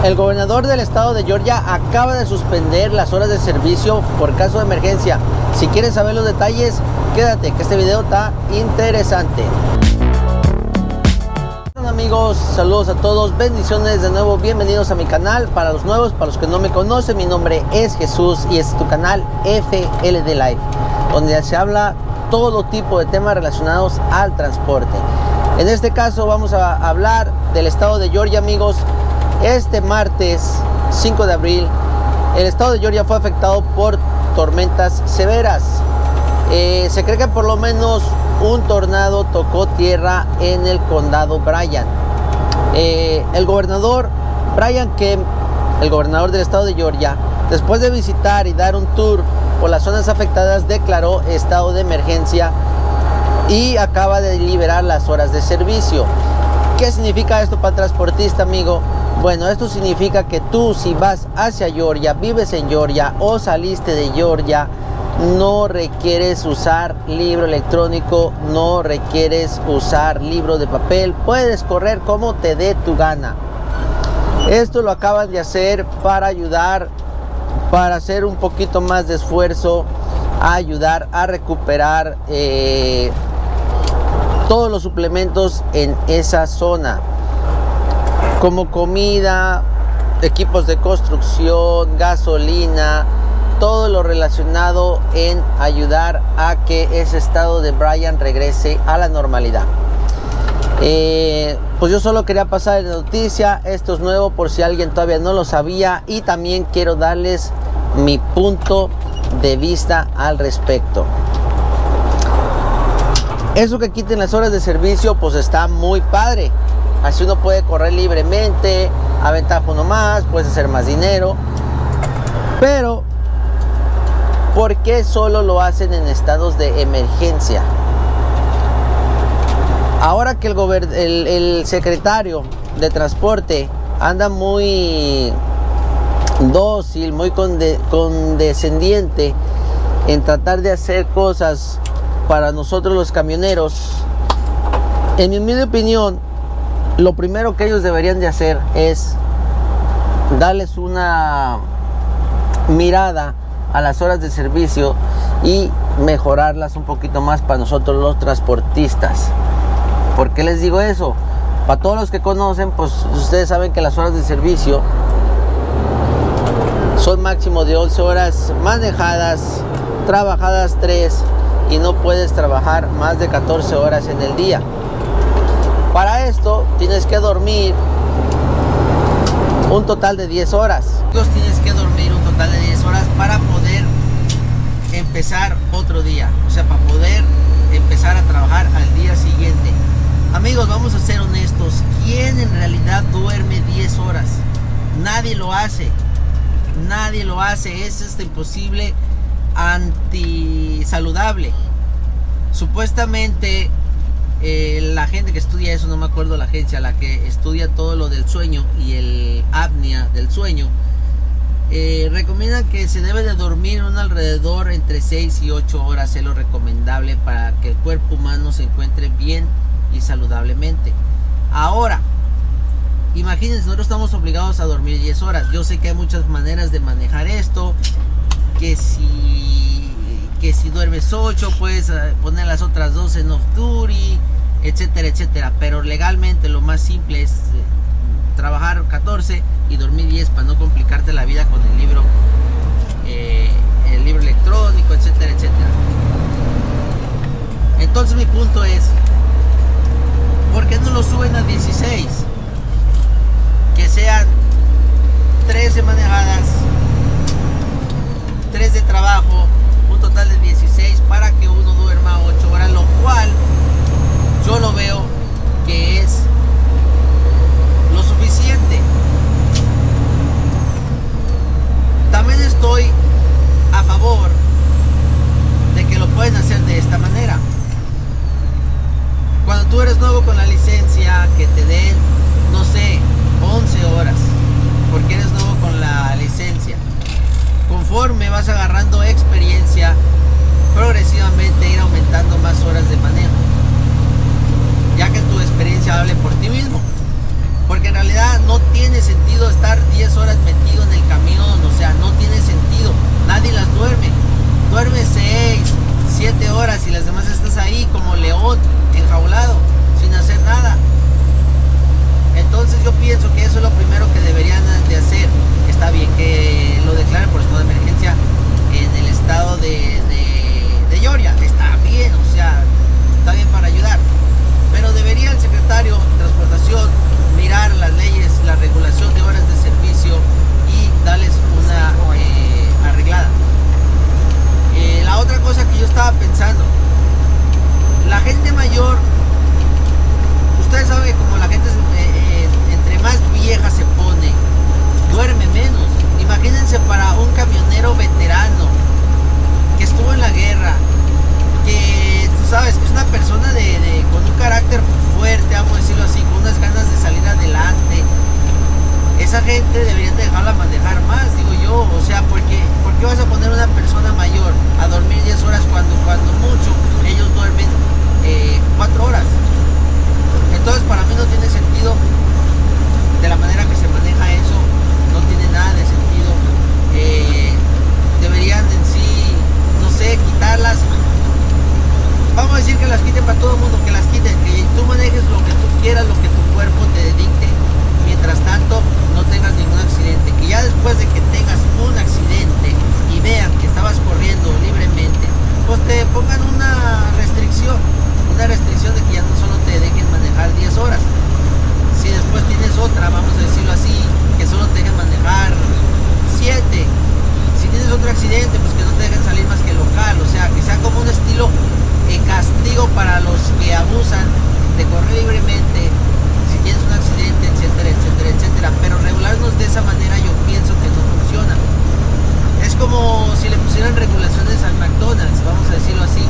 El gobernador del estado de Georgia acaba de suspender las horas de servicio por caso de emergencia. Si quieres saber los detalles, quédate, que este video está interesante. Hola amigos, saludos a todos, bendiciones de nuevo, bienvenidos a mi canal. Para los nuevos, para los que no me conocen, mi nombre es Jesús y este es tu canal FLD Live, donde se habla todo tipo de temas relacionados al transporte. En este caso vamos a hablar del estado de Georgia, amigos. Este martes 5 de abril, el estado de Georgia fue afectado por tormentas severas. Se cree que por lo menos un tornado tocó tierra en el condado Bryan. El gobernador Brian Kemp, el gobernador del estado de Georgia, después de visitar y dar un tour por las zonas afectadas, declaró estado de emergencia y acaba de liberar las horas de servicio. ¿Qué significa esto para el transportista, amigo? Bueno, esto significa que tú, si vas hacia Georgia, vives en Georgia o saliste de Georgia, no requieres usar libro electrónico, no requieres usar libro de papel, puedes correr como te dé tu gana. Esto lo acaban de hacer para ayudar, para hacer un poquito más de esfuerzo, a ayudar a recuperar todos los suplementos en esa zona, como comida, equipos de construcción, gasolina, todo lo relacionado en ayudar a que ese estado de Bryan regrese a la normalidad. Pues yo solo quería pasar la noticia, esto es nuevo por si alguien todavía no lo sabía, y también quiero darles mi punto de vista al respecto. Eso que quiten las horas de servicio pues está muy padre, así uno puede correr libremente, aventar uno más, puedes hacer más dinero, pero ¿por qué solo lo hacen en estados de emergencia? Ahora que el secretario de transporte anda muy dócil, muy condescendiente en tratar de hacer cosas para nosotros los camioneros, en mi humilde opinión, lo primero que ellos deberían de hacer es darles una mirada a las horas de servicio y mejorarlas un poquito más para nosotros los transportistas. ¿Por qué les digo eso? Para todos los que conocen, pues ustedes saben que las horas de servicio son máximo de 11 horas manejadas, trabajadas 3, y no puedes trabajar más de 14 horas en el día. Para esto tienes que dormir un total de 10 horas. Tienes que dormir un total de 10 horas para poder empezar otro día, o sea, para poder empezar a trabajar al día siguiente. Amigos, vamos a ser honestos, ¿quién en realidad duerme 10 horas? Nadie lo hace, nadie lo hace, es imposible, antisaludable. Supuestamente la gente que estudia eso, no me acuerdo la agencia, la que estudia todo lo del sueño y el apnea del sueño, recomiendan que se debe de dormir un alrededor entre 6 y 8 horas, es lo recomendable para que el cuerpo humano se encuentre bien y saludablemente. Ahora, imagínense, nosotros estamos obligados a dormir 10 horas. Yo sé que hay muchas maneras de manejar esto, que si duermes 8 puedes poner las otras 2 en off duty, etcétera, etcétera, pero legalmente lo más simple es trabajar 14 y dormir 10 para no complicarte la vida con el libro electrónico, etcétera, etcétera. Entonces mi punto es, ¿por qué no lo suben a 16? Que sean 13 manejadas, 3 de trabajo, un total de 16, para que uno duerma 8 horas, lo cual yo lo veo que es lo suficiente. También estoy a favor de que lo pueden hacer de esta manera. Cuando tú eres nuevo con la licencia, que te den no tiene sentido estar 10 horas metido en el camión, o sea, no tiene sentido, nadie las duerme. Duerme 6, 7 horas y las demás estás ahí como león, enjaulado, sin hacer nada. Entonces yo pienso que eso es lo primero que deberían de hacer. Está bien que lo declaren por estado de emergencia en el estado de Georgia, está bien, o sea, está bien para ayudar. Pero debería el secretario de Transportación mirar las leyes, la regulación de horas de servicio y darles una arreglada. La otra cosa que yo estaba pensando, la gente mayor, ustedes saben que como la gente entre más vieja se pone, duerme menos. Imagínense para un camionero veterano que estuvo en la guerra, que tú sabes que es una persona con un carácter fuerte, vamos a decirlo así, con unas ganas de salir adelante. Esa gente deberían dejarla manejar más, digo yo. O sea, ¿por qué vas a poner a una persona mayor a dormir 10 horas cuando mucho ellos duermen 4 horas? Entonces para mí no tiene sentido de la manera que se maneja eso, no tiene nada de sentido. Deberían en sí, no sé, quitarlas. Vamos a decir que las quiten para todo el mundo, que las quiten, que tú manejes lo que tú quieras, lo que tu cuerpo te dicte. Mientras tanto, no tengas ningún accidente. Que ya después de que tengas un accidente y vean que estabas corriendo libremente, pues te pongan una restricción de que ya no solo te dejen manejar 10 horas. Si después tienes otra, vamos a decirlo así, que solo te dejen manejar 7. Si tienes otro accidente, pues que no te dejen salir más que local. O sea, que sea como un estilo castigo para los que abusan de correr libremente. Si tienes un accidente, etcétera, etcétera, etcétera. Pero regularnos de esa manera yo pienso que no funciona. Es como si le pusieran regulaciones al McDonald's, vamos a decirlo así.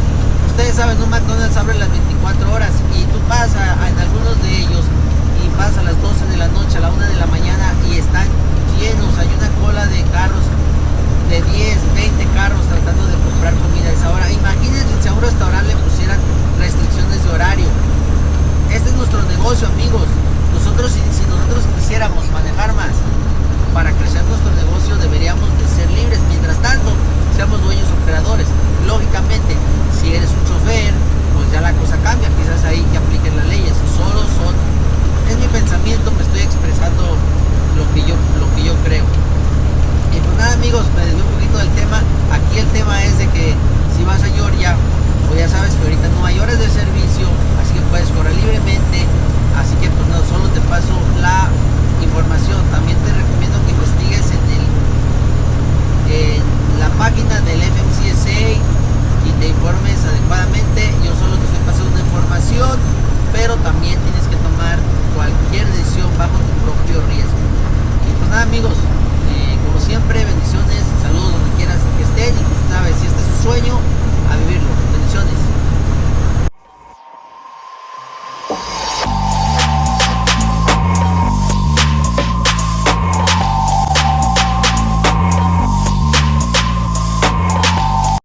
Ustedes saben, un McDonald's abre las 24 horas y tú pasas en algunos de ellos y pasas a las 12 de la noche, a la 1 de la mañana y están llenos. Hay una cola de carros, de 10, 20 carros tratando de comprar comida a esa hora. Imagínense si a un restaurante le pusieran restricciones de horario. Este es nuestro negocio, amigos. Nosotros, si nosotros quisiéramos manejar más para crecer nuestro negocio, deberíamos de ser libres. Mientras tanto, seamos dueños operadores. Lógicamente, si eres un chofer, pues ya la cosa cambia. Quizás ahí que apliquen las leyes. Es mi pensamiento, me estoy expresando.